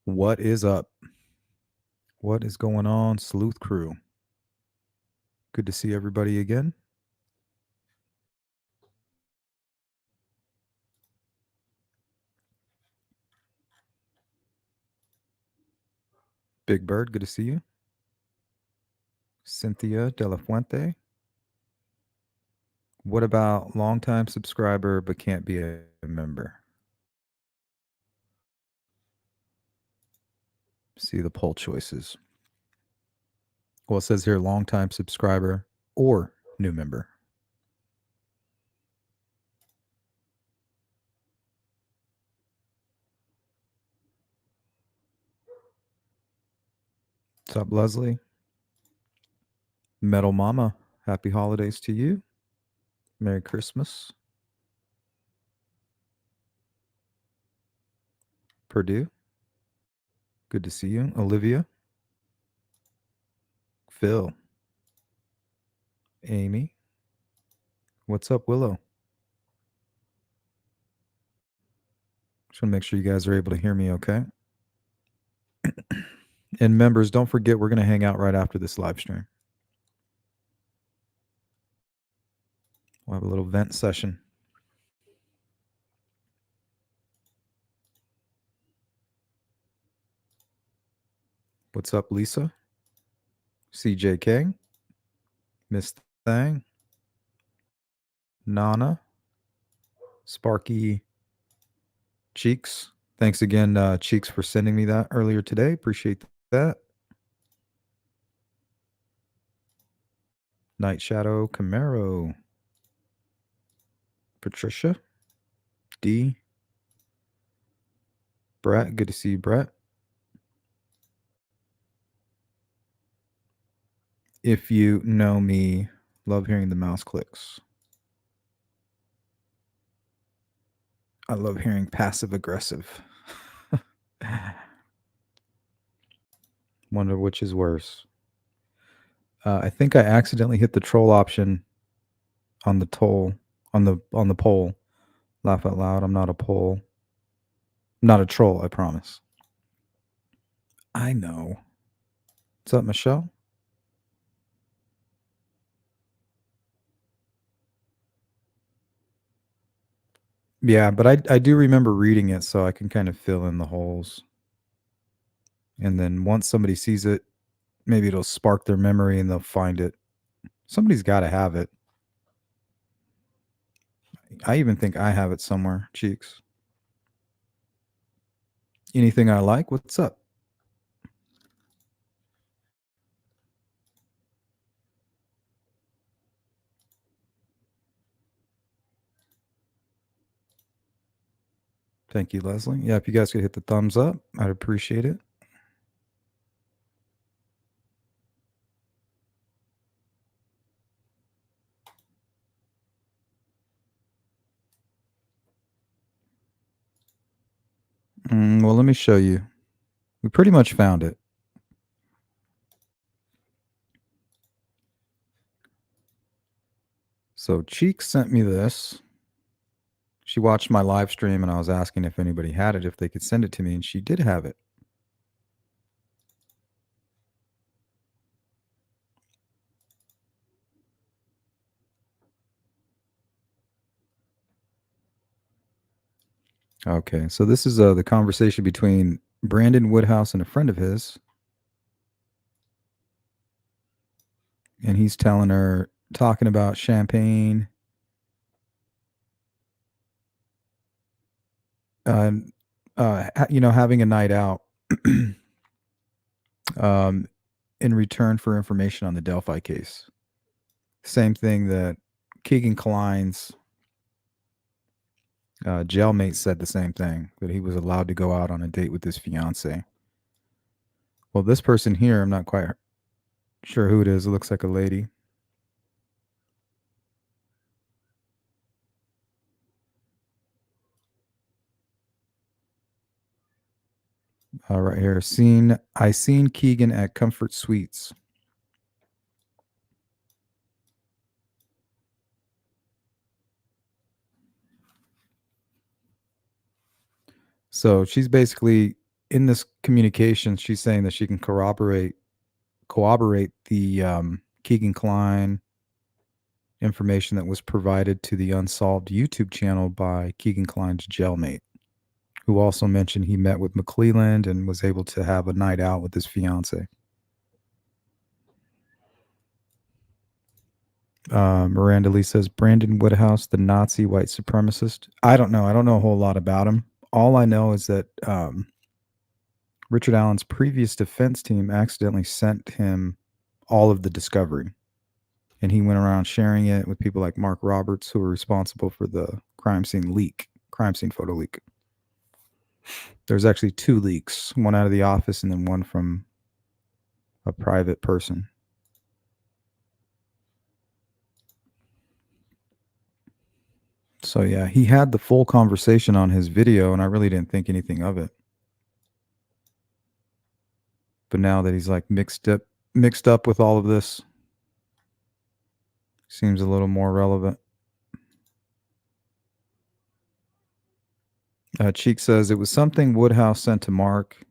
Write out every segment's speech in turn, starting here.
What is up? What is going on, Sleuth crew? Good to see everybody again. Big Bird, good to see you. Cynthia De La Fuente. What about longtime subscriber but can't be a member? See the poll choices. Well, it says here longtime subscriber or new member. What's up, Leslie? Metal Mama, happy holidays to you. Merry Christmas. Purdue, good to see you. Olivia, Phil, Amy. What's up, Willow? Just want to make sure you guys are able to hear me okay. And members, don't forget we're going to hang out right after this live stream. We'll have a little vent session. What's up, Lisa? CJK? Miss Thang? Nana? Sparky Cheeks? Thanks again, Cheeks, for sending me that earlier today. Appreciate that. Night Shadow Camaro. Patricia? D? Brett, good to see you, Brett. If you know me, love hearing the mouse clicks. I love hearing passive aggressive. Wonder which is worse. I think I accidentally hit the troll option on the poll. Laugh out loud. I'm not a poll. I'm not a troll, I promise. I know. What's up, Michelle? Yeah, but I do remember reading it, so I can kind of fill in the holes. And then once somebody sees it, maybe it'll spark their memory and they'll find it. Somebody's got to have it. I even think I have it somewhere, Cheeks. Anything I like? What's up? Thank you, Leslie. Yeah, if you guys could hit the thumbs up, I'd appreciate it. Well, let me show you. We pretty much found it. So Cheek sent me this. She watched my live stream and I was asking if anybody had it, if they could send it to me, and she did have it. Okay, so this is the conversation between Brandon Woodhouse and a friend of his. And he's telling her, talking about champagne. Having a night out in return for information on the Delphi case. Same thing that Keegan Klein's jailmate said the same thing, that he was allowed to go out on a date with his fiance. Well, this person here, I'm not quite sure who it is. It looks like a lady. Right here. I seen Keegan at Comfort Suites. So she's basically in this communication, she's saying that she can corroborate the Keegan Klein information that was provided to the Unsolved YouTube channel by Keegan Klein's jailmate, who also mentioned he met with McClelland and was able to have a night out with his fiance. Miranda Lee says Brandon Woodhouse, the Nazi white supremacist. I don't know. I don't know a whole lot about him. All I know is that Richard Allen's previous defense team accidentally sent him all of the discovery. And he went around sharing it with people like Mark Roberts, who were responsible for the crime scene photo leak. There's actually 2 leaks, one out of the office and then one from a private person. So yeah, he had the full conversation on his video, and I really didn't think anything of it. But now that he's like mixed up with all of this, seems a little more relevant. Cheek says it was something Woodhouse sent to Mark.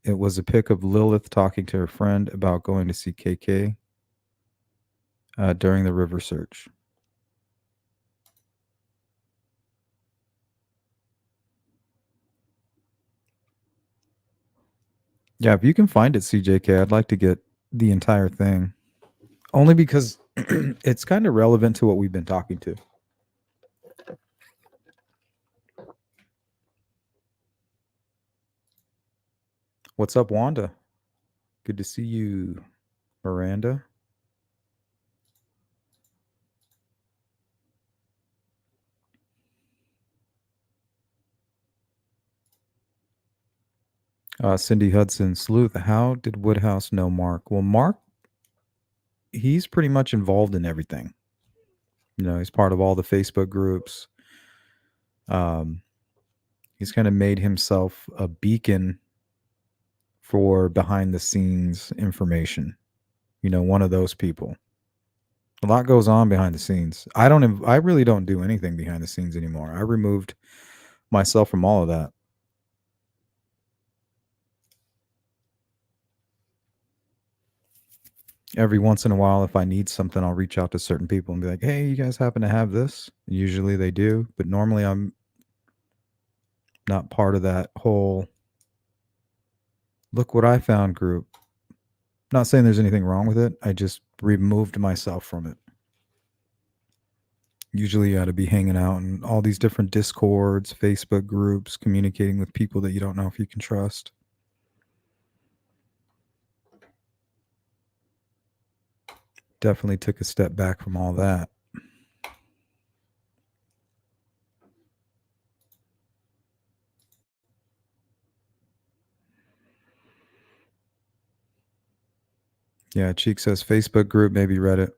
It was a pic of Lilith talking to her friend about going to see KK during the river search. Yeah, if you can find it, CJK, I'd like to get the entire thing. Only because it's kind of relevant to what we've been talking to. What's up, Wanda? Good to see you, Miranda. Cindy Hudson, Sleuth, how did Woodhouse know Mark? Well, Mark, he's pretty much involved in everything. You know, he's part of all the Facebook groups. He's kind of made himself a beacon for behind the scenes information. You know, one of those people. A lot goes on behind the scenes. I really don't do anything behind the scenes anymore. I removed myself from all of that. Every once in a while, if I need something, I'll reach out to certain people and be like, hey, you guys happen to have this? Usually they do, but normally I'm not part of that whole look what I found group. Not saying there's anything wrong with it. I just removed myself from it. Usually you got to be hanging out in all these different Discords, Facebook groups, communicating with people that you don't know if you can trust. Definitely took a step back from all that. Yeah, Cheek says Facebook group, maybe Reddit.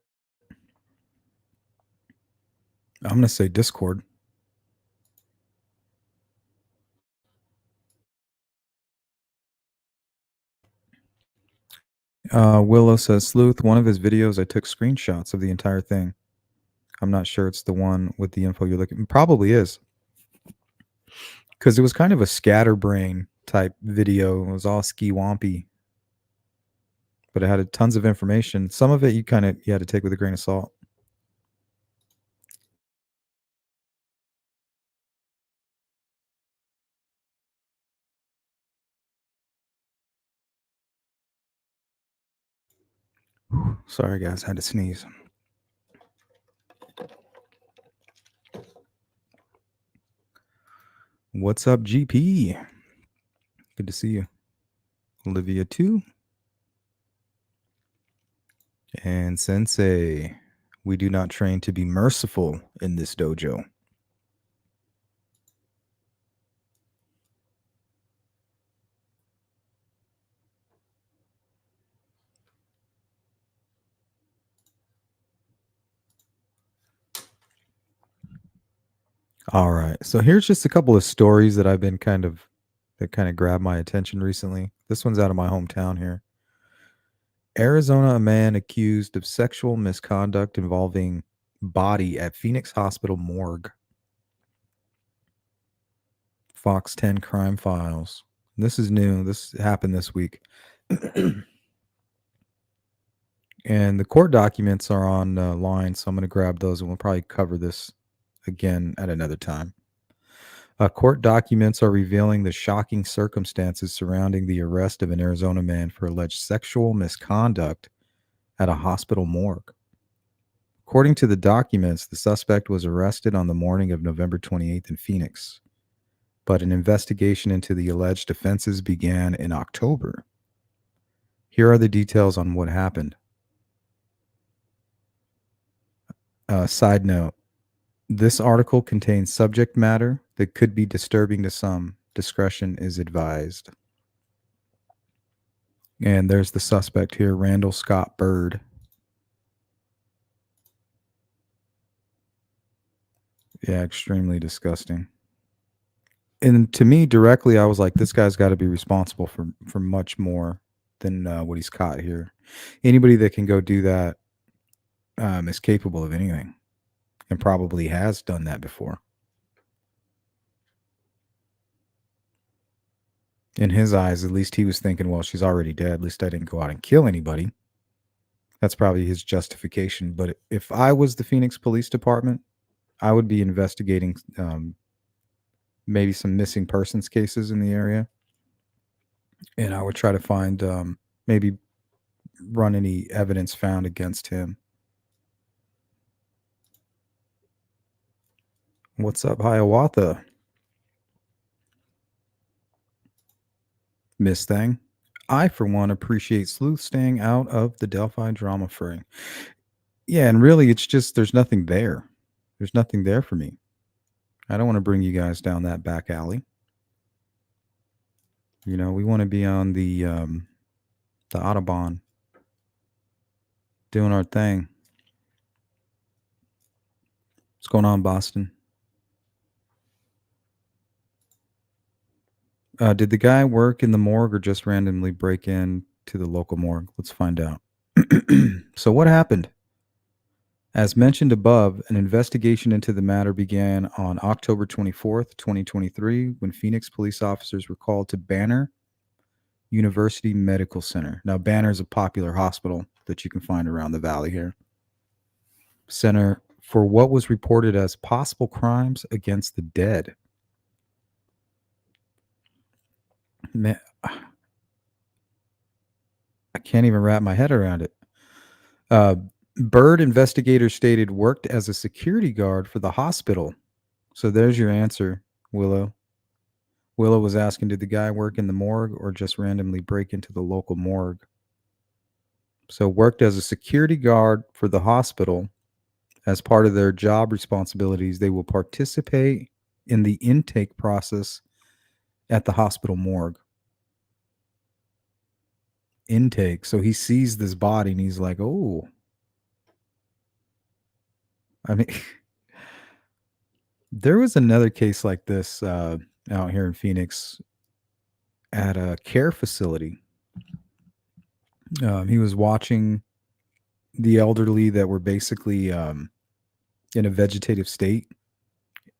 I'm going to say Discord. Willow says, Sleuth, one of his videos, I took screenshots of the entire thing. I'm not sure it's the one with the info you're looking. Probably is. Because it was kind of a scatterbrain type video. It was all ski-wompy. But it had tons of information. Some of it you had to take with a grain of salt. Sorry, guys. I had to sneeze. What's up, GP? Good to see you. Olivia, too. And Sensei. We do not train to be merciful in this dojo. All right. So here's just a couple of stories that I've been that kind of grabbed my attention recently. This one's out of my hometown here. Arizona, a man accused of sexual misconduct involving body at Phoenix Hospital morgue. Fox 10 crime files. This is new. This happened this week. And the court documents are on line, so I'm going to grab those and we'll probably cover this again at another time. Court documents are revealing the shocking circumstances surrounding the arrest of an Arizona man for alleged sexual misconduct at a hospital morgue. According to the documents, the suspect was arrested on the morning of November 28th in Phoenix, but an investigation into the alleged offenses began in October. Here are the details on what happened. Side note, this article contains subject matter that could be disturbing to some. Discretion is advised. And there's the suspect here, Randall Scott Bird. Yeah, extremely disgusting. And to me, directly, I was like, this guy's got to be responsible for much more than what he's caught here. Anybody that can go do that is capable of anything and probably has done that before. In his eyes, at least he was thinking, well, she's already dead. At least I didn't go out and kill anybody. That's probably his justification. But if I was the Phoenix Police Department, I would be investigating maybe some missing persons cases in the area. And I would try to find maybe run any evidence found against him. What's up, Hiawatha? Miss Thing. I, for one, appreciate Sleuth staying out of the Delphi drama fray. Yeah, and really, it's just there's nothing there. There's nothing there for me. I don't want to bring you guys down that back alley. You know, we want to be on the Autobahn, doing our thing. What's going on, Boston? Did the guy work in the morgue or just randomly break in to the local morgue? Let's find out. So what happened? As mentioned above, an investigation into the matter began on October 24th, 2023, when Phoenix police officers were called to Banner University Medical Center. Now, Banner is a popular hospital that you can find around the valley here. Center for what was reported as possible crimes against the dead. Man, I can't even wrap my head around it. Bird, investigators stated, worked as a security guard for the hospital. So there's your answer, Willow. Willow was asking, did the guy work in the morgue or just randomly break into the local morgue? So worked as a security guard for the hospital. As part of their job responsibilities, they will participate in the intake process at the hospital morgue. Intake. So he sees this body and he's like, oh. I mean, there was another case like this out here in Phoenix at a care facility. He was watching the elderly that were basically in a vegetative state,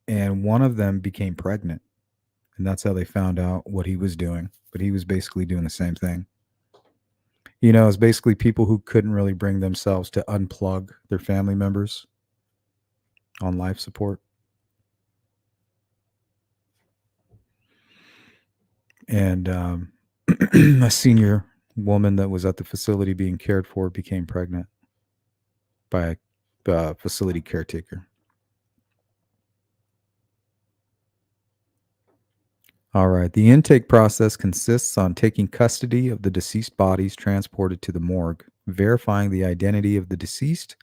and one of them became pregnant. And that's how they found out what he was doing. But he was basically doing the same thing. You know, it's basically people who couldn't really bring themselves to unplug their family members on life support. And a senior woman that was at the facility being cared for became pregnant by a facility caretaker. All right. The intake process consists on taking custody of the deceased bodies transported to the morgue, verifying the identity of the deceased,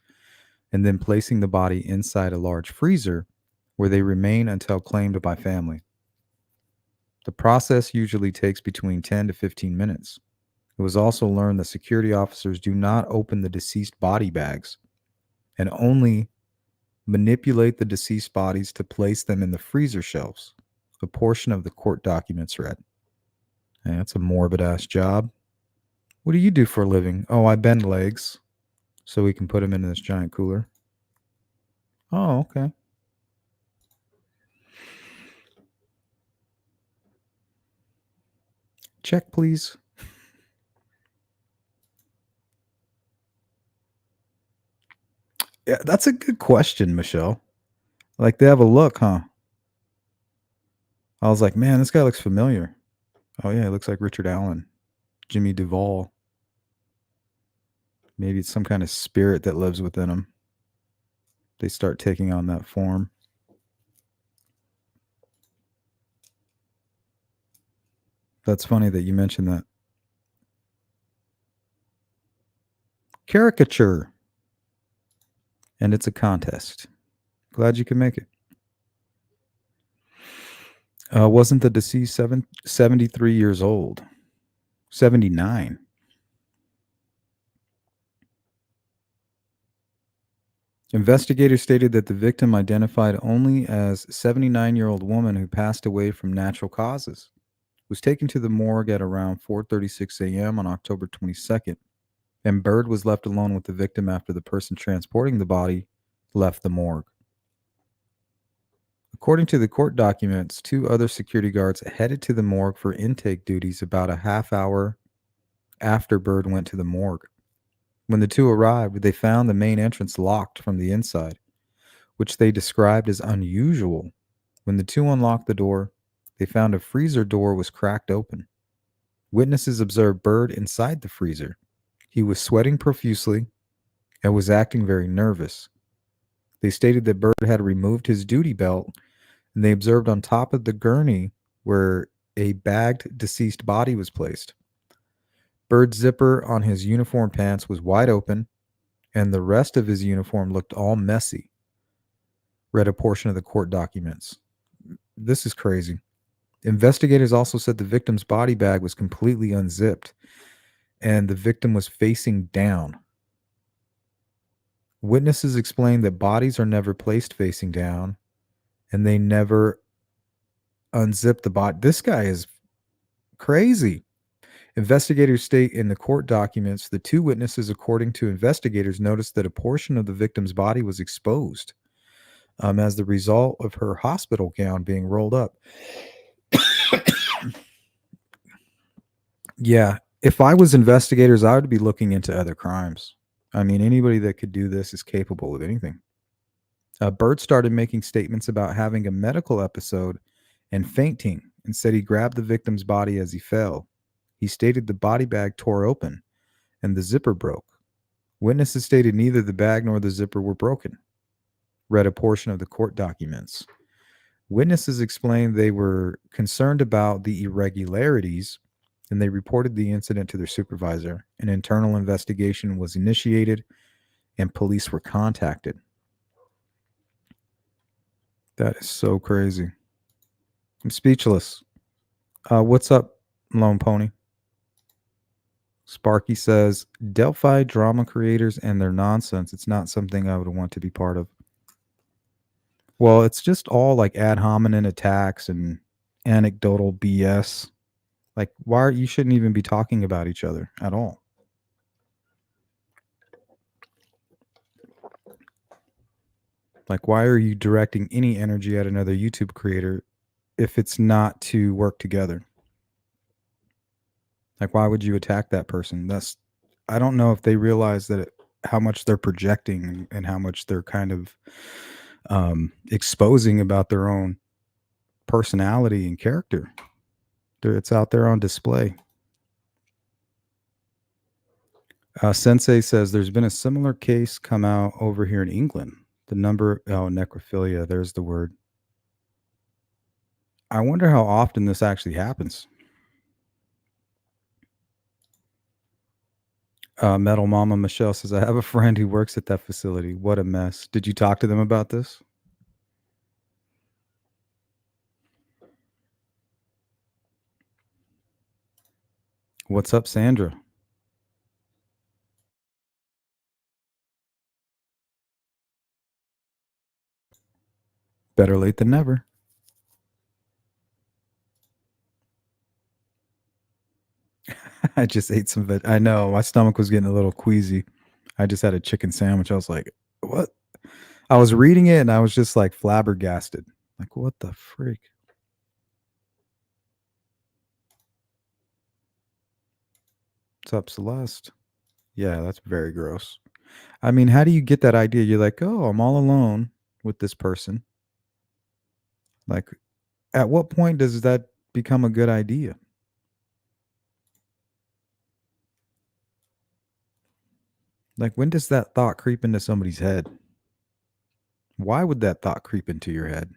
and then placing the body inside a large freezer where they remain until claimed by family. The process usually takes between 10 to 15 minutes. It was also learned that security officers do not open the deceased body bags and only manipulate the deceased bodies to place them in the freezer shelves. A portion of the court documents read. Yeah, that's a morbid ass job. What do you do for a living? Oh, I bend legs so we can put them in this giant cooler. Oh, okay. Check, please. Yeah, that's a good question, Michelle. Like, they have a look, huh? I was like, man, this guy looks familiar. Oh, yeah, it looks like Richard Allen, Jimmy Duvall. Maybe it's some kind of spirit that lives within him. They start taking on that form. That's funny that you mentioned that. Caricature. And it's a contest. Glad you could make it. Wasn't the deceased 73 years old? 79. Investigators stated that the victim, identified only as 79-year-old woman who passed away from natural causes, was taken to the morgue at around 4:36 a.m. on October 22nd, and Bird was left alone with the victim after the person transporting the body left the morgue. According to the court documents, two other security guards headed to the morgue for intake duties about a half hour after Bird went to the morgue. When the two arrived, they found the main entrance locked from the inside, which they described as unusual. When the two unlocked the door, they found a freezer door was cracked open. Witnesses observed Bird inside the freezer. He was sweating profusely and was acting very nervous. They stated that Bird had removed his duty belt, and they observed on top of the gurney where a bagged deceased body was placed. Bird's zipper on his uniform pants was wide open, and the rest of his uniform looked all messy. Read a portion of the court documents. This is crazy. Investigators also said the victim's body bag was completely unzipped, and the victim was facing down. Witnesses explained that bodies are never placed facing down, and they never unzip the body. This guy is crazy. Investigators state in the court documents the two witnesses, according to investigators, noticed that a portion of the victim's body was exposed as the result of her hospital gown being rolled up. Yeah, if I was investigators, I would be looking into other crimes. I mean, anybody that could do this is capable of anything. Bird started making statements about having a medical episode and fainting, and said he grabbed the victim's body as he fell. He stated the body bag tore open and the zipper broke. Witnesses stated neither the bag nor the zipper were broken. Read a portion of the court documents. Witnesses explained they were concerned about the irregularities, and they reported the incident to their supervisor. An internal investigation was initiated and police were contacted. That is so crazy. I'm speechless. What's up, Lone Pony? Sparky says, Delphi drama creators and their nonsense. It's not something I would want to be part of. Well, it's just all like ad hominem attacks and anecdotal BS. Like, you shouldn't even be talking about each other at all. Like, why are you directing any energy at another YouTube creator if it's not to work together? Like, why would you attack that person? I don't know if they realize that how much they're projecting and how much they're kind of exposing about their own personality and character. It's out there on display. Sensei says there's been a similar case come out over here in England. The number, necrophilia, there's the word. I wonder how often this actually happens. Metal Mama Michelle says, I have a friend who works at that facility. What a mess. Did you talk to them about this? What's up, Sandra? Better late than never. I just ate some veg. I know my stomach was getting a little queasy. I just had a chicken sandwich. I was like, what? I was reading it and I was just like flabbergasted. Like, what the freak? What's up, Celeste? Yeah, that's very gross. I mean, how do you get that idea? You're like, oh, I'm all alone with this person. Like, at what point does that become a good idea? Like, when does that thought creep into somebody's head? Why would that thought creep into your head?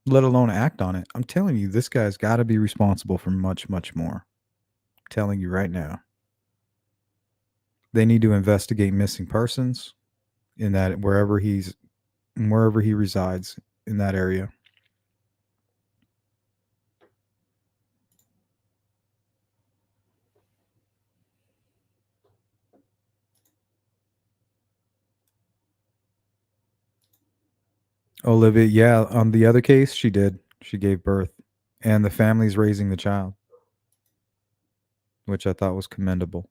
Let alone act on it. I'm telling you, this guy's got to be responsible for much, much more. I'm telling you right now. They need to investigate missing persons in that wherever he resides in that area. Olivia, yeah, on the other case, she did. She gave birth, and the family's raising the child, which I thought was commendable.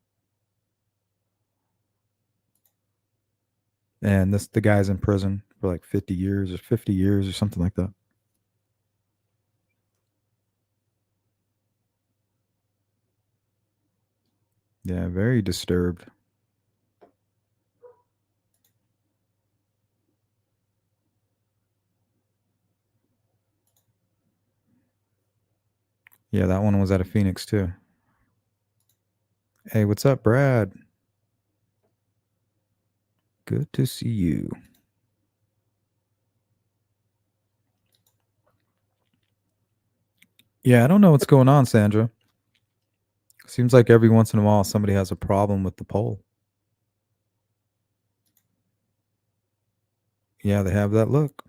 And the guy's in prison for like 50 years or something like that. Yeah, very disturbed. Yeah, that one was out of Phoenix too. Hey, what's up, Brad? Good to see you. Yeah, I don't know what's going on, Sandra. Seems like every once in a while somebody has a problem with the poll. Yeah, they have that look.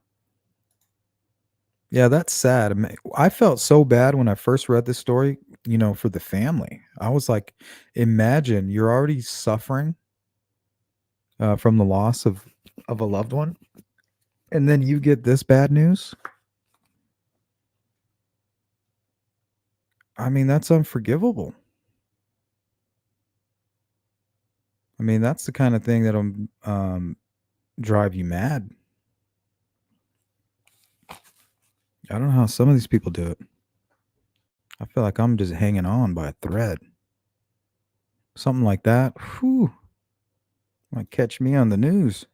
Yeah, that's sad. I felt so bad when I first read this story, for the family. I was like, imagine you're already suffering from the loss of a loved one, and then you get this bad news. I mean, that's unforgivable. I mean, that's the kind of thing that'll drive you mad. I don't know how some of these people do it. I feel like I'm just hanging on by a thread. Something like that. Whew. Might catch me on the news.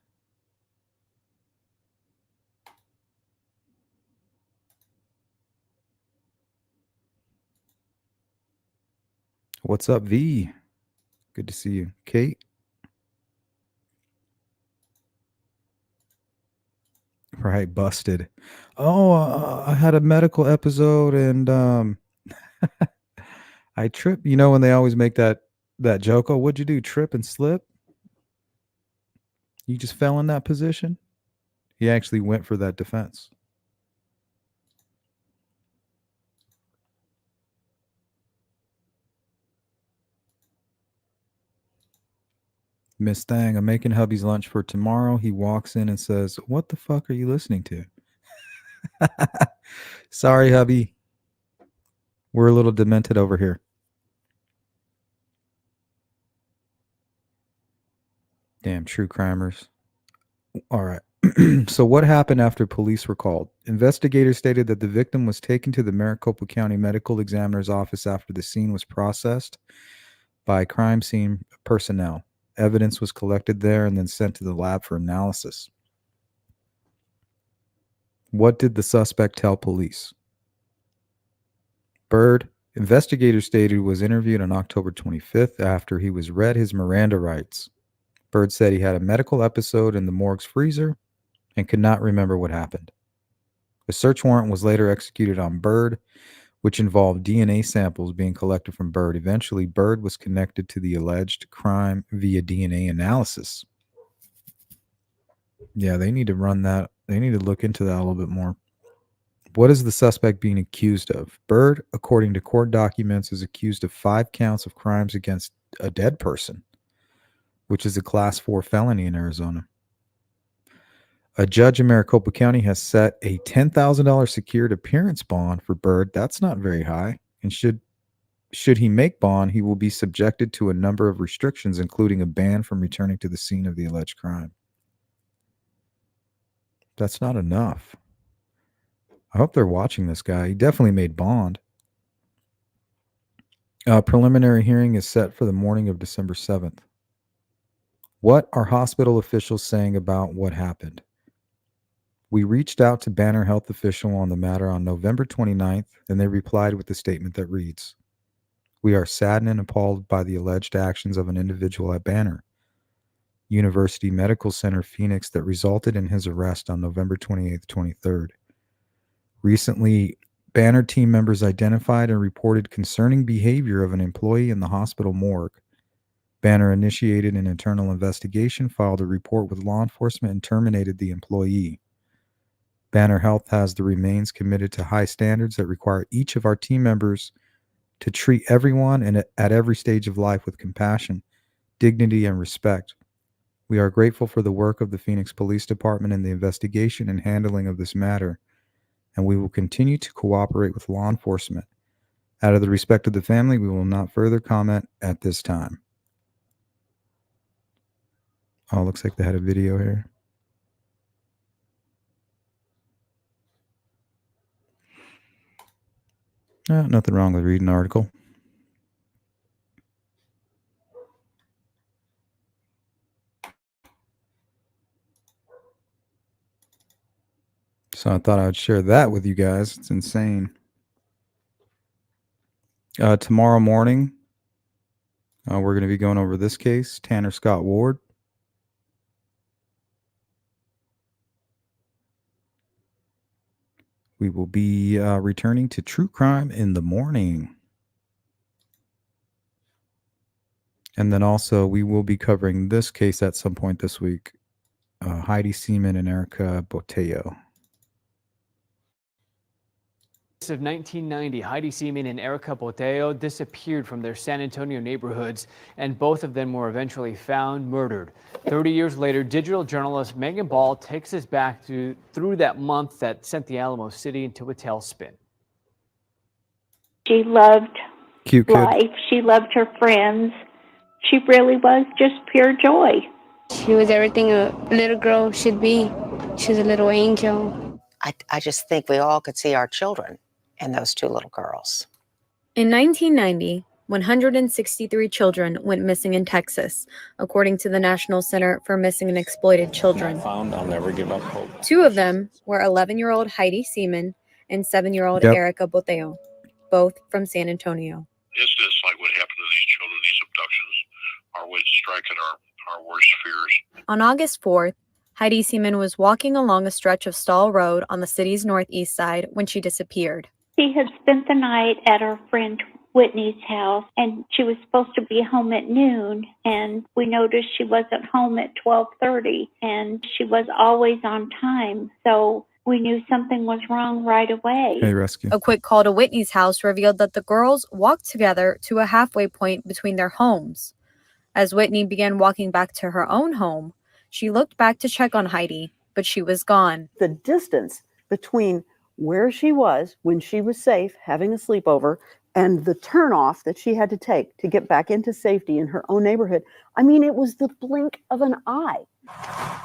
What's up, V? Good to see you. Kate? Right, busted. Oh, I had a medical episode and I tripped. You know when they always make that joke, "Oh, what'd you do? Trip and slip? You just fell in that position?" He actually went for that defense. Miss Thang, I'm making hubby's lunch for tomorrow. He walks in and says, "What the fuck are you listening to?" Sorry, hubby. We're a little demented over here. Damn true crimers. All right. So, what happened after police were called? Investigators stated that the victim was taken to the Maricopa County Medical Examiner's office after the scene was processed by crime scene personnel. Evidence was collected there and then sent to the lab for analysis. What did the suspect tell police? Bird, investigators stated, was interviewed on October 25th after he was read his Miranda rights. Bird said he had a medical episode in the morgue's freezer and could not remember what happened. A search warrant was later executed on Bird, which involved DNA samples being collected from Bird. Eventually, Bird was connected to the alleged crime via DNA analysis. Yeah, they need to run that. They need to look into that a little bit more. What is the suspect being accused of? Bird, according to court documents, is accused of 5 counts of crimes against a dead person, which is a class 4 felony in Arizona. A judge in Maricopa County has set a $10,000 secured appearance bond for Bird. That's not very high. And should he make bond, he will be subjected to a number of restrictions, including a ban from returning to the scene of the alleged crime. That's not enough. I hope they're watching this guy. He definitely made bond. Preliminary hearing is set for the morning of December 7th. What are hospital officials saying about what happened? We reached out to Banner Health official on the matter on November 29th, and they replied with a statement that reads, "We are saddened and appalled by the alleged actions of an individual at Banner University Medical Center, Phoenix, that resulted in his arrest on November 28th, 23rd. Recently, Banner team members identified and reported concerning behavior of an employee in the hospital morgue. Banner initiated an internal investigation, filed a report with law enforcement, and terminated the employee. Banner Health has the remains committed to high standards that require each of our team members to treat everyone and at every stage of life with compassion, dignity, and respect. We are grateful for the work of the Phoenix Police Department in the investigation and handling of this matter, and we will continue to cooperate with law enforcement. Out of the respect of the family, we will not further comment at this time." Oh, looks like they had a video here. Nothing wrong with reading an article. So I thought I would share that with you guys. It's insane. Tomorrow morning, we're going to be going over this case, Tanner Scott Ward. We will be returning to True Crime in the morning. And then also, we will be covering this case at some point this week, Heidi Seaman and Erica Botello. Of 1990, Heidi Seaman and Erica Botello disappeared from their San Antonio neighborhoods, and both of them were eventually found murdered. 30 years later, digital journalist Megan Ball takes us back through that month that sent the Alamo City into a tailspin. She loved Cute life. Kid. She loved her friends. She really was just pure joy. She was everything a little girl should be. She was a little angel. I just think we all could see our children in those two little girls. In 1990, 163 children went missing in Texas, according to the National Center for Missing and Exploited Children. I'll never give up hope. Two of them were 11-year-old Heidi Seaman and 7-year-old Erica Botello, both from San Antonio. It's just like what happened to these children. These abductions are what's striking our worst fears. On August 4th, Heidi Seaman was walking along a stretch of Stall Road on the city's northeast side when she disappeared. She had spent the night at her friend Whitney's house, and she was supposed to be home at noon, and we noticed she wasn't home at 12:30, and she was always on time, so we knew something was wrong right away. Hey, rescue. A quick call to Whitney's house revealed that the girls walked together to a halfway point between their homes. As Whitney began walking back to her own home, she looked back to check on Heidi, but she was gone. The distance between where she was when she was safe having a sleepover and the turnoff that she had to take to get back into safety in her own neighborhood, I mean, it was the blink of an eye.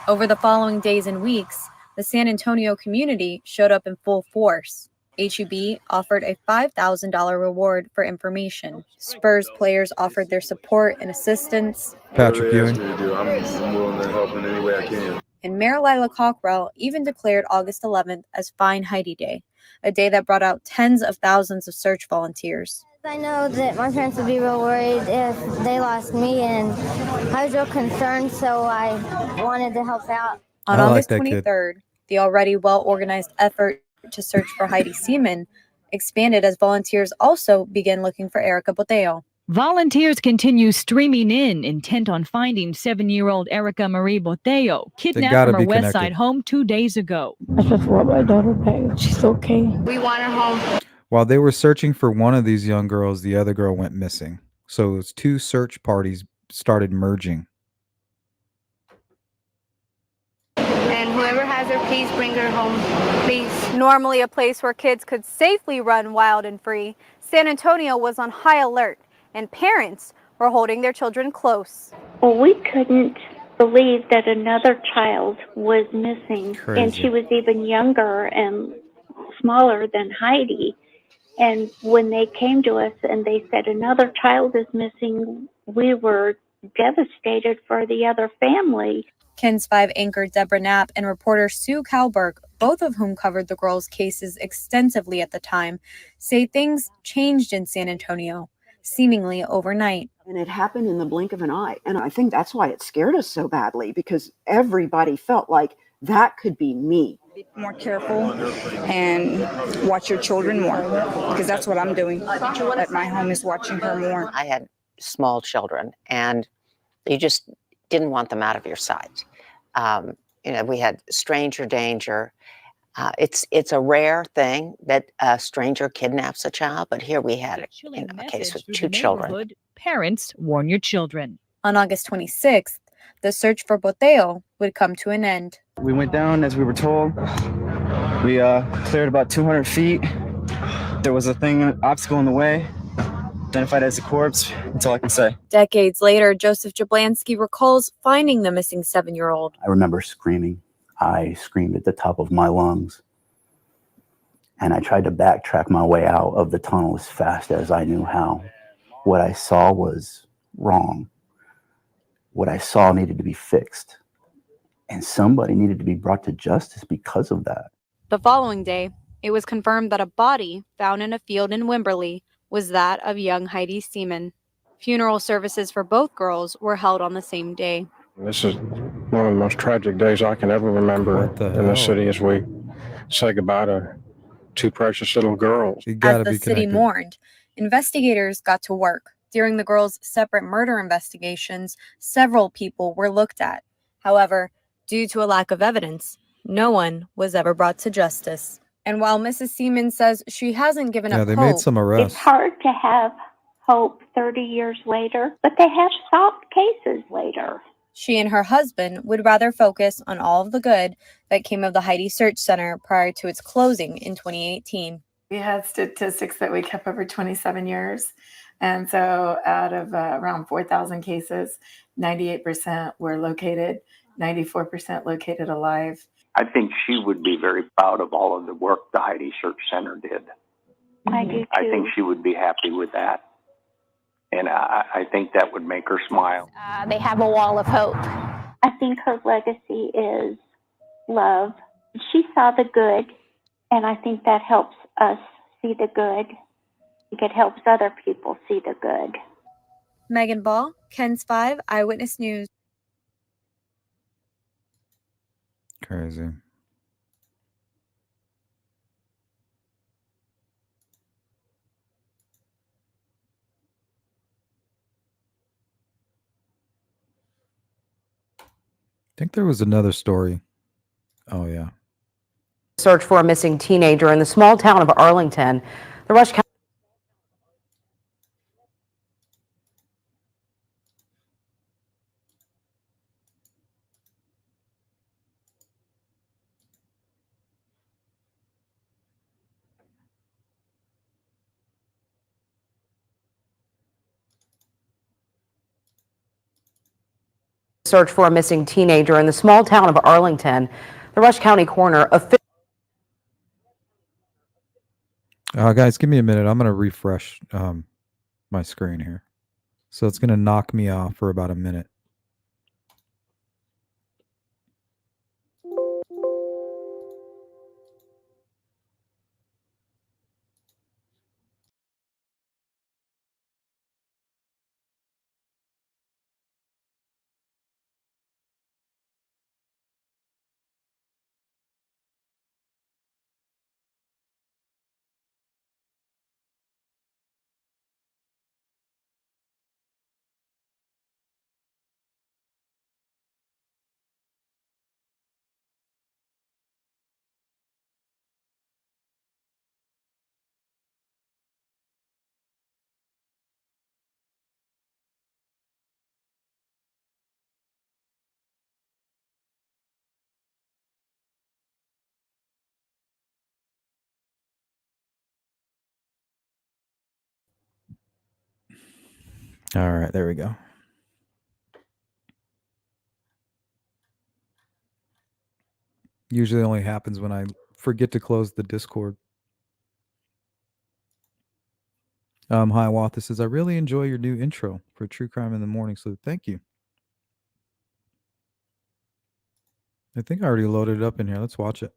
Over the following days and weeks, the San Antonio community showed up in full force. HEB offered a $5,000 reward for information. Spurs players offered their support and assistance. Patrick Ewing. I'm willing to help in any way I can. And Mayor Lila Cockrell even declared August 11th as Find Heidi Day, a day that brought out tens of thousands of search volunteers. I know that my parents would be real worried if they lost me, and I was real concerned, so I wanted to help out. On August 23rd, the already well-organized effort to search for Heidi Seaman expanded as volunteers also began looking for Erica Botello. Volunteers continue streaming in, intent on finding 7-year-old Erica Marie Botello, kidnapped from her West Side home 2 days ago. I just want my daughter back. She's okay. We want her home. While they were searching for one of these young girls, the other girl went missing. So it was two search parties started merging. And whoever has her, please bring her home, please. Normally a place where kids could safely run wild and free, San Antonio was on high alert, and parents were holding their children close. Well, we couldn't believe that another child was missing. Crazy. And she was even younger and smaller than Heidi. And when they came to us and they said another child is missing, we were devastated for the other family. KENS 5 anchor Deborah Knapp and reporter Sue Kalberg, both of whom covered the girls' cases extensively at the time, say things changed in San Antonio, seemingly overnight. And it happened in the blink of an eye. And I think that's why it scared us so badly, because everybody felt like that could be me. Be more careful and watch your children more, because that's what I'm doing at my home, is watching her more. I had small children, and you just didn't want them out of your sight. We had stranger danger. It's a rare thing that a stranger kidnaps a child, but here we had a case with 2 children. Parents, warn your children. On August 26th, the search for Boteo would come to an end. We went down as we were told. We cleared about 200 feet. There was an obstacle in the way, identified as a corpse. That's all I can say. Decades later, Joseph Jablansky recalls finding the missing 7-year-old. I remember screaming. I screamed at the top of my lungs. And I tried to backtrack my way out of the tunnel as fast as I knew how. What I saw was wrong. What I saw needed to be fixed. And somebody needed to be brought to justice because of that. The following day, it was confirmed that a body found in a field in Wimberley was that of young Heidi Seaman. Funeral services for both girls were held on the same day. This is one of the most tragic days I can ever remember in the city, as we say goodbye to 2 precious little girls. As the city mourned, investigators got to work. During the girls' separate murder investigations, several people were looked at. However, due to a lack of evidence, no one was ever brought to justice. And while Mrs. Seaman says she hasn't given up they hope, made some arrests. It's hard to have hope 30 years later, but they have solved cases later. she and her husband would rather focus on all of the good that came of the Heidi Search Center prior to its closing in 2018. We had statistics that we kept over 27 years. And so out of around 4,000 cases, 98% were located, 94% located alive. I think she would be very proud of all of the work the Heidi Search Center did. I do too. I think she would be happy with that. And I think that would make her smile. They have a wall of hope. I think her legacy is love. She saw the good, and I think that helps us see the good. I think it helps other people see the good. Megan Ball, KENS 5 Eyewitness News. Crazy. I think there was another story. Oh, yeah. Search for a missing teenager in the small town of Arlington. The Rush County search for a missing teenager in the small town of Arlington. The Rush County coroner Guys, give me a minute. I'm going to refresh my screen here. So it's going to knock me off for about a minute. All right, there we go. Usually only happens when I forget to close the Discord. Hi, Watha says, I really enjoy your new intro for True Crime in the Morning, so thank you. I think I already loaded it up in here. Let's watch it.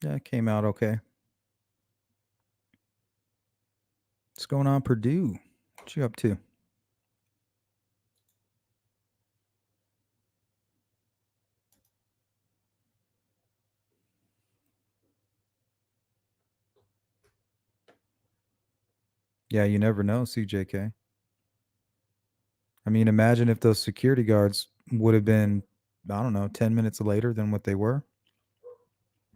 Yeah, it came out okay. What's going on, Purdue? What you up to? Yeah, you never know, CJK. I mean, imagine if those security guards would have been, I don't know, 10 minutes later than what they were.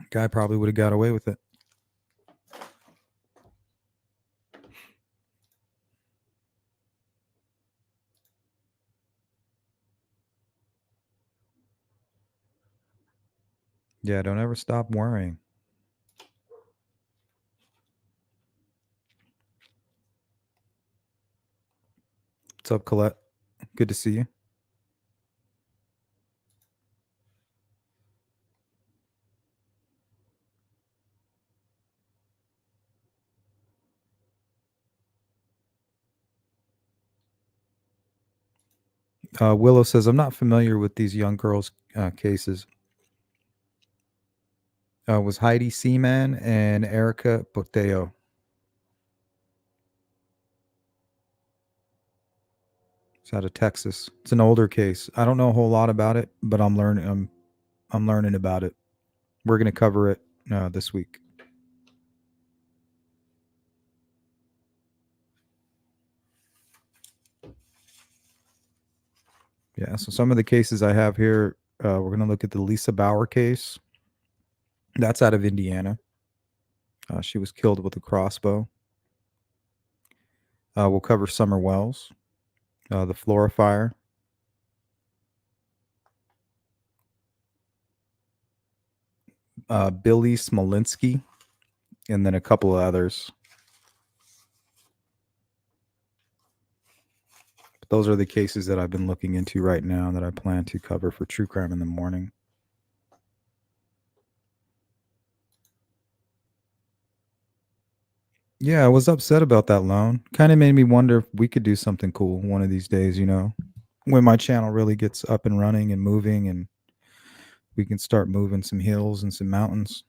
Guy probably would have got away with it. Yeah, don't ever stop worrying. What's up, Colette? Good to see you. Willow says, I'm not familiar with these young girls' cases. Was Heidi Seaman and Erica Boteo. It's out of Texas. It's an older case. I don't know a whole lot about it, but I'm learning. I'm learning about it. We're going to cover it this week. Yeah, so some of the cases I have here, we're going to look at the Lisa Bauer case. That's out of Indiana. She was killed with a crossbow. We'll cover Summer Wells, the Flora fire. Billy Smolinski, and then a couple of others. But those are the cases that I've been looking into right now that I plan to cover for True Crime in the Morning. Yeah, I was upset about that loan. Kind of made me wonder if we could do something cool one of these days, you know, when my channel really gets up and running and moving and we can start moving some hills and some mountains.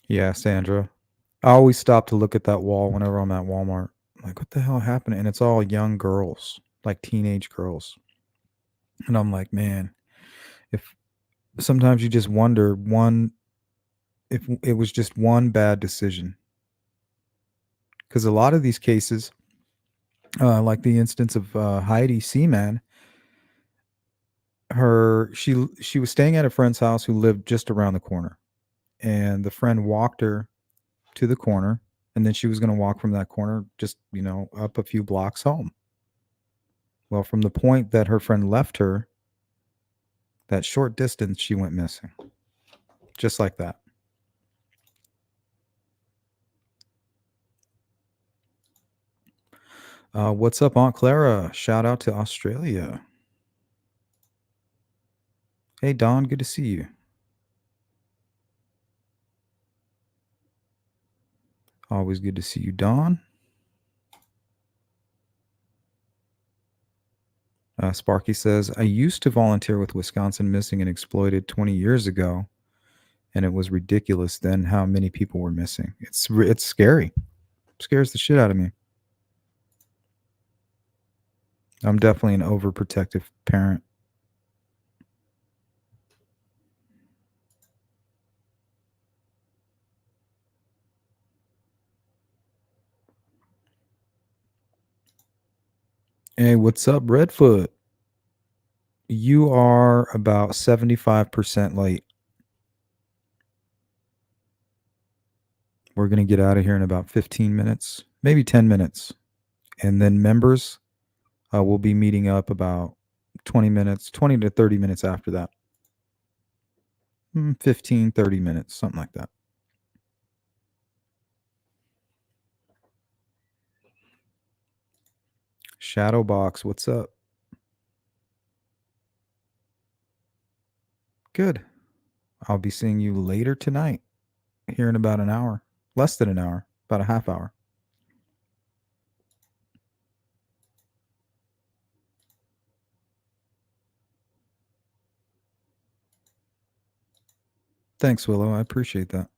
Yeah, Sandra. I always stop to look at that wall whenever I'm at Walmart. I'm like, what the hell happened? And it's all young girls, like teenage girls. And I'm like, man, if sometimes you just wonder if it was just one bad decision. Because a lot of these cases, Like the instance of Heidi Seaman. She was staying at a friend's house who lived just around the corner, and the friend walked her to the corner, and then she was going to walk from that corner just up a few blocks home. Well, from the point that her friend left her, that short distance, she went missing, just like that. What's up, Aunt Clara? Shout out to Australia. Hey, Don, good to see you. Always good to see you, Don. Sparky says, I used to volunteer with Wisconsin Missing and Exploited 20 years ago, and it was ridiculous then how many people were missing. It's scary. It scares the shit out of me. I'm definitely an overprotective parent. Hey, what's up, Redfoot? You are about 75% late. We're going to get out of here in about 15 minutes, maybe 10 minutes. And then members will be meeting up about 20 to 30 minutes after that. 15, 30 minutes, something like that. Shadowbox, what's up? Good. I'll be seeing you later tonight, here in about an hour. Less than an hour, about a half hour. Thanks, Willow. I appreciate that.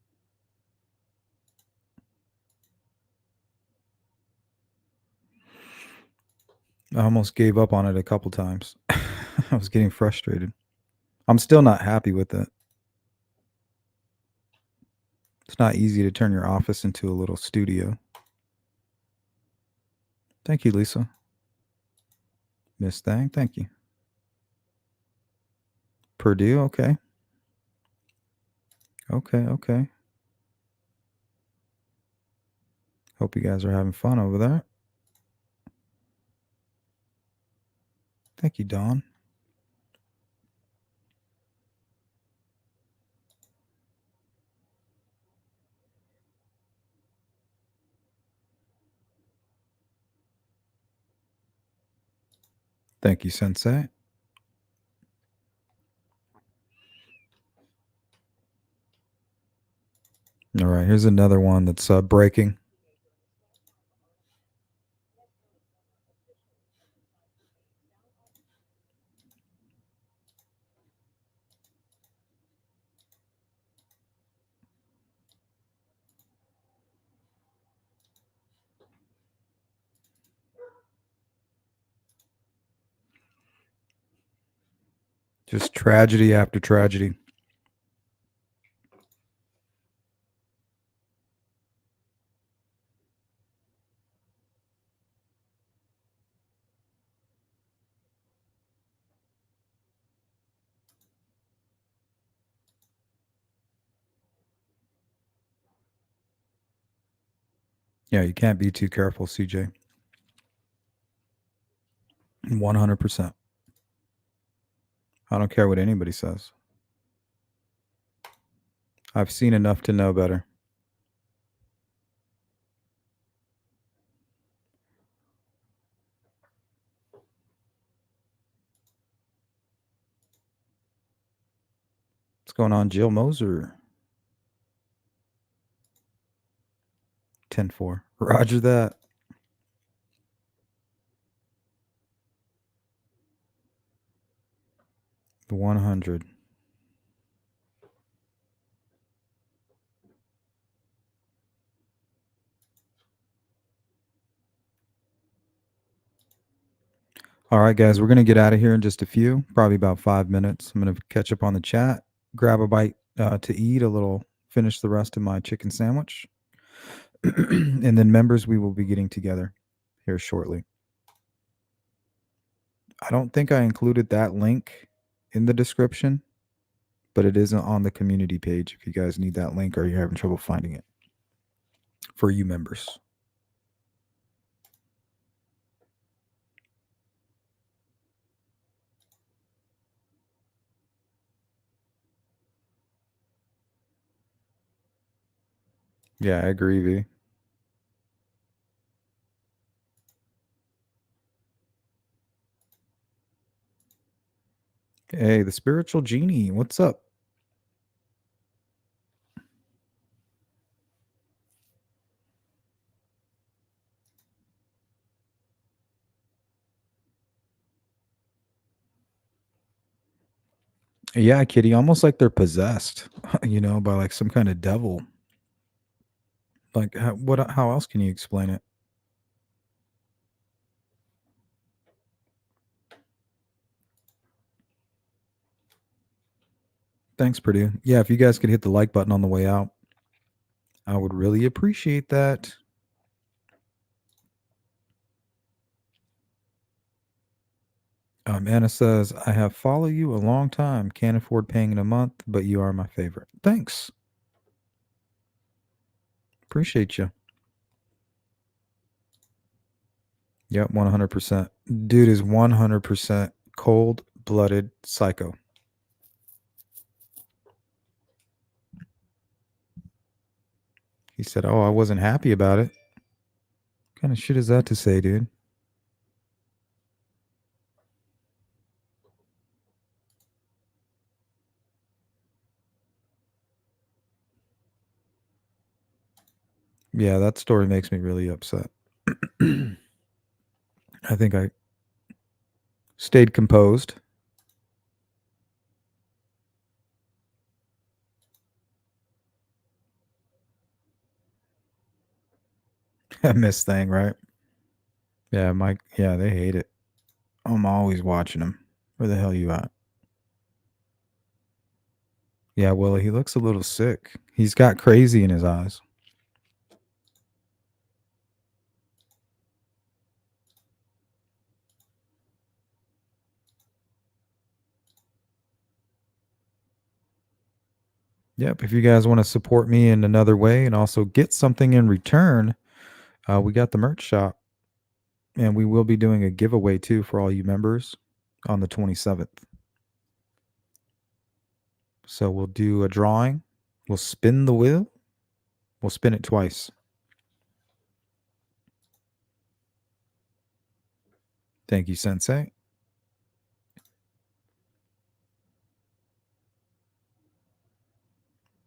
I almost gave up on it a couple times. I was getting frustrated. I'm still not happy with it. It's not easy to turn your office into a little studio. Thank you, Lisa. Miss Thang, thank you. Purdue, okay. Okay. Hope you guys are having fun over there. Thank you, Dawn. Thank you, Sensei. All right, here's another one that's breaking. Just tragedy after tragedy. Yeah, you can't be too careful, CJ. 100%. I don't care what anybody says. I've seen enough to know better. What's going on, Jill Moser? 10-4. Roger that. The 100. All right, guys, we're going to get out of here in just a few, probably about 5 minutes. I'm going to catch up on the chat, grab a bite to eat, finish the rest of my chicken sandwich. And then members, we will be getting together here shortly. I don't think I included that link in the description, but it isn't on the community page if you guys need that link or you're having trouble finding it for you members. Yeah, I agree, V. Hey, the spiritual genie, what's up? Yeah, Kitty, almost like they're possessed, by like some kind of devil. Like, how else can you explain it? Thanks, Purdue. Yeah, if you guys could hit the like button on the way out, I would really appreciate that. Anna says, I have followed you a long time. Can't afford paying in a month, but you are my favorite. Thanks. Appreciate you. Yep, 100%. Dude is 100% cold-blooded psycho. He said, oh, I wasn't happy about it. What kind of shit is that to say, dude? Yeah, that story makes me really upset. I think I stayed composed. Miss thing, right? Yeah, Mike. Yeah, they hate it. I'm always watching them. Where the hell you at? Yeah, Willie, he looks a little sick. He's got crazy in his eyes. Yep. If you guys want to support me in another way and also get something in return, we got the merch shop. And we will be doing a giveaway too for all you members on the 27th. So we'll do a drawing. We'll spin the wheel. We'll spin it twice. Thank you, Sensei.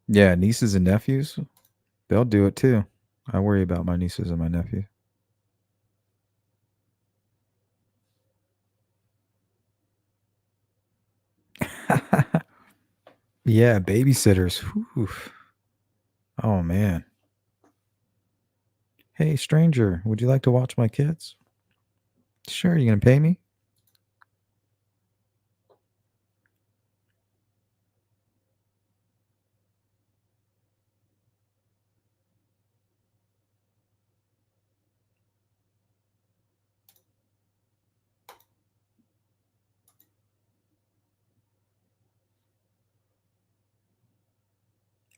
Yeah, nieces and nephews, they'll do it too. I worry about my nieces and my nephew. Yeah, babysitters. Whew. Oh, man. Hey, stranger, would you like to watch my kids? Sure, you going to pay me?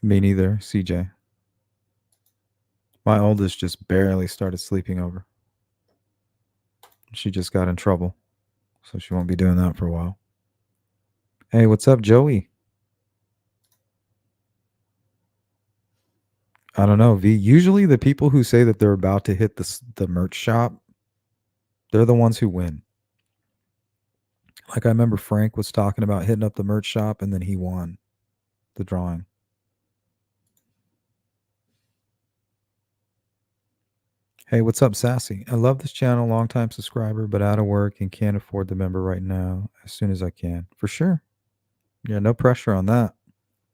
Me neither, CJ. My oldest just barely started sleeping over. She just got in trouble, so she won't be doing that for a while. Hey, what's up, Joey? I don't know, V. Usually the people who say that they're about to hit the merch shop, they're the ones who win. Like I remember Frank was talking about hitting up the merch shop and then he won the drawing. Hey, what's up, Sassy? I love this channel, long-time subscriber, but out of work and can't afford the member right now. As soon as I can. For sure. Yeah, no pressure on that.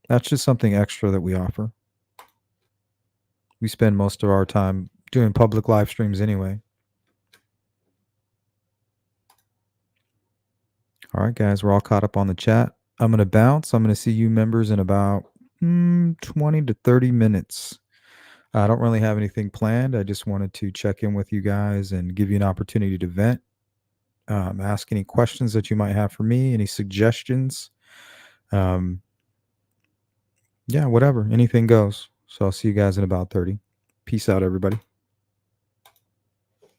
That's just something extra that we offer. We spend most of our time doing public live streams anyway. All right, guys, we're all caught up on the chat. I'm going to bounce. I'm going to see you members in about 20 to 30 minutes. I don't really have anything planned. I just wanted to check in with you guys and give you an opportunity to vent ask any questions that you might have for me, any suggestions. Yeah, whatever. Anything goes. So I'll see you guys in about 30. Peace out, everybody.